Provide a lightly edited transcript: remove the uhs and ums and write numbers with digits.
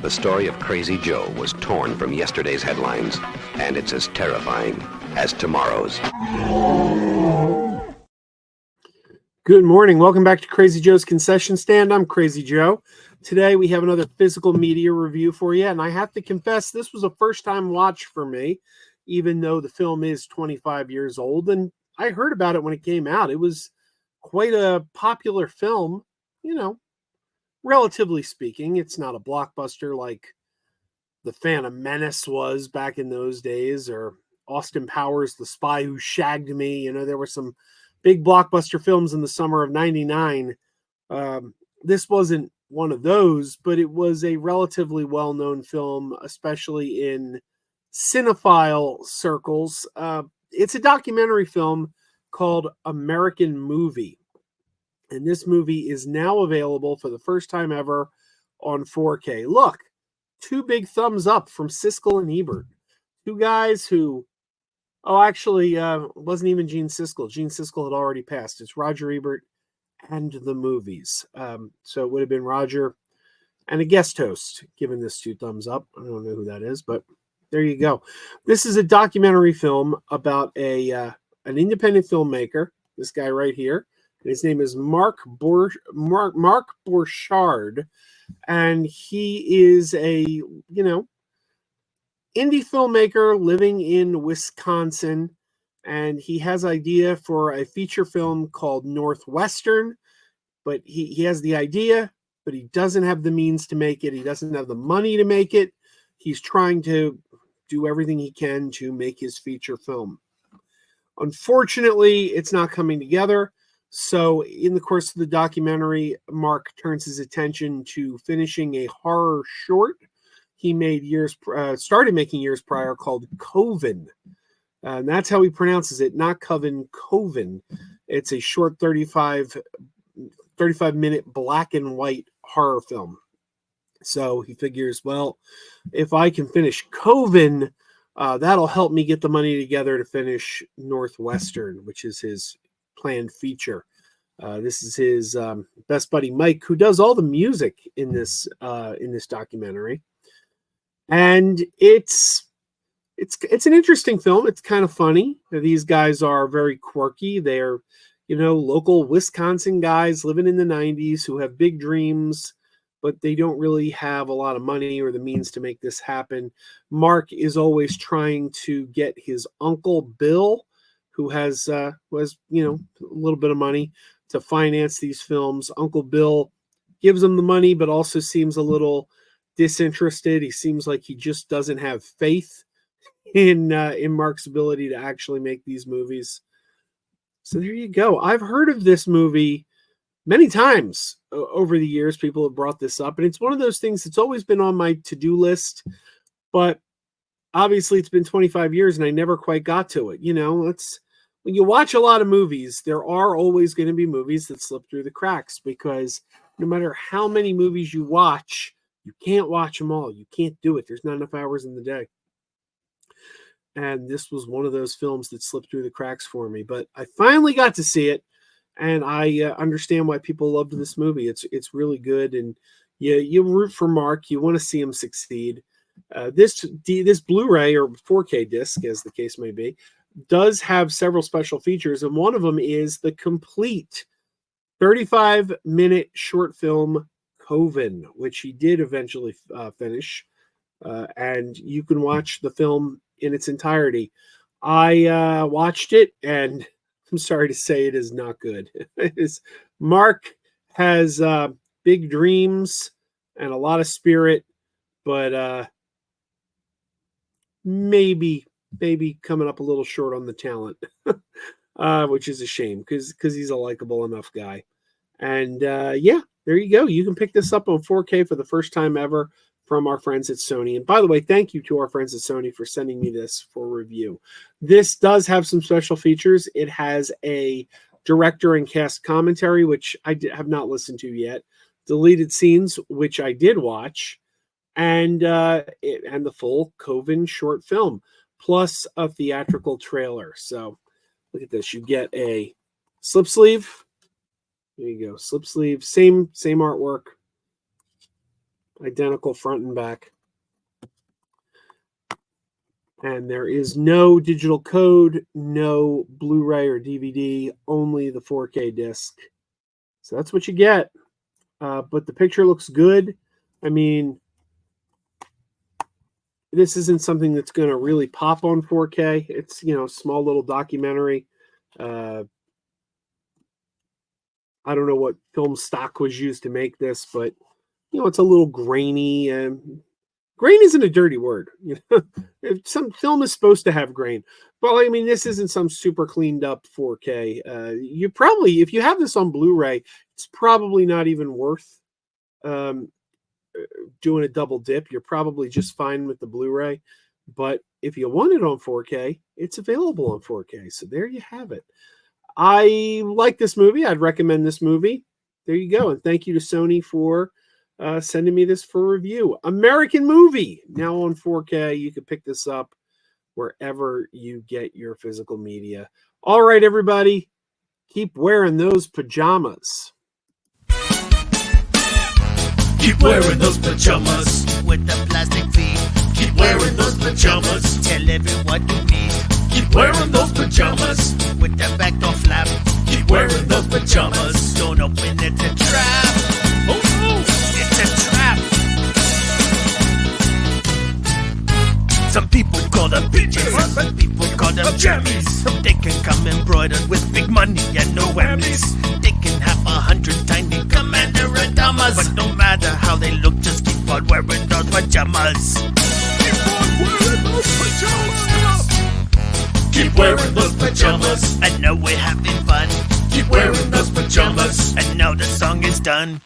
The story of Crazy Joe was torn from yesterday's headlines, and it's as terrifying as tomorrow's. Good morning. Welcome back to Crazy Joe's Concession Stand. I'm Crazy Joe. Today we have another physical media review for you, and I have to confess this was a first-time watch for me, even though the film is 25 years old, and I heard about it when it came out. It was quite a popular film, relatively speaking. It's not a blockbuster like The Phantom Menace was back in those days, or Austin Powers, The Spy Who Shagged Me. There were some big blockbuster films in the summer of '99. This wasn't one of those, but it was a relatively well-known film, especially in cinephile circles. It's a documentary film called American Movie. And this movie is now available for the first time ever on 4K. Look, two big thumbs up from Siskel and Ebert. Two guys who, it wasn't even Gene Siskel. Gene Siskel had already passed. It's Roger Ebert and the movies. So it would have been Roger and a guest host giving this two thumbs up. I don't know who that is, but there you go. This is a documentary film about an independent filmmaker, this guy right here. His name is Mark Borchardt, and he is a, indie filmmaker living in Wisconsin, and he has idea for a feature film called Northwestern, but he has the idea, but he doesn't have the means to make it. He doesn't have the money to make it. He's trying to do everything he can to make his feature film. Unfortunately, it's not coming together. So in the course of the documentary, Mark turns his attention to finishing a horror short he made started making years prior called Coven. And that's how he pronounces it, not Coven, Coven. It's a short 35-minute black and white horror film. So he figures, well, if I can finish Coven, that'll help me get the money together to finish Northwestern, which is his planned feature. This is his best buddy Mike, who does all the music in this documentary, and it's an interesting film. It's kind of funny. These guys are very quirky. They're local Wisconsin guys living in the '90s who have big dreams, but they don't really have a lot of money or the means to make this happen. Mark is always trying to get his uncle Bill, who has a little bit of money to finance these films. Uncle Bill gives him the money, but also seems a little disinterested. He seems like he just doesn't have faith in Mark's ability to actually make these movies. So there you go. I've heard of this movie many times over the years. People have brought this up, and it's one of those things that's always been on my to-do list, but obviously it's been 25 years and I never quite got to it. When you watch a lot of movies, there are always going to be movies that slip through the cracks, because no matter how many movies you watch, you can't watch them all. You can't do it. There's not enough hours in the day. And this was one of those films that slipped through the cracks for me. But I finally got to see it, and I understand why people loved this movie. It's really good, and you root for Mark. You want to see him succeed. This Blu-ray or 4K disc, as the case may be, does have several special features, and one of them is the complete 35-minute short film Coven, which he did eventually finish, and you can watch the film in its entirety. I watched it, and I'm sorry to say it is not good. Mark has big dreams and a lot of spirit, but maybe coming up a little short on the talent, which is a shame because he's a likable enough guy. And there you go. You can pick this up on 4K for the first time ever from our friends at Sony. And by the way, thank you to our friends at Sony for sending me this for review. This does have some special features. It has a director and cast commentary, which I have not listened to yet, deleted scenes, which I did watch, and the full Coven short film, plus a theatrical trailer. So look at this. You get a slip sleeve. There you go. Slip sleeve. Same artwork. identical front and back. And there is no digital code, no Blu-ray or DVD, only the 4K disc. So that's what you get. But the picture looks good. I mean, this isn't something that's going to really pop on 4K. It's, you know, a small little documentary. I don't know what film stock was used to make this, but, you know, it's a little grainy. Grain isn't a dirty word. You know, some film is supposed to have grain. But, I mean, this isn't some super cleaned up 4K. You probably, if you have this on Blu-ray, it's probably not even worth doing a double dip. You're probably just fine with the Blu-ray. But if you want it on 4K, it's available on 4K. So there you have it. I like this movie. I'd recommend this movie. There you go. And thank you to Sony for sending me this for review. American Movie, now on 4K. You can pick this up wherever you get your physical media. All right, everybody. Keep wearing those pajamas. Keep wearing those pajamas with the plastic feet. Keep wearing those pajamas. Tell everyone you meet. Keep wearing those pajamas with the back door flap. Keep wearing those pajamas. Don't open it, it's a trap. Oh no, it's a trap. Some people call them PJs, some people call them jammies. They can come embroidered with big money and no whammies. They can have 100 tiny commander pajamas, but no matter how they look, just keep on wearing those pajamas. Keep on wearing those pajamas. Keep wearing those pajamas. I know we're having fun. Keep wearing those pajamas. And now the song is done.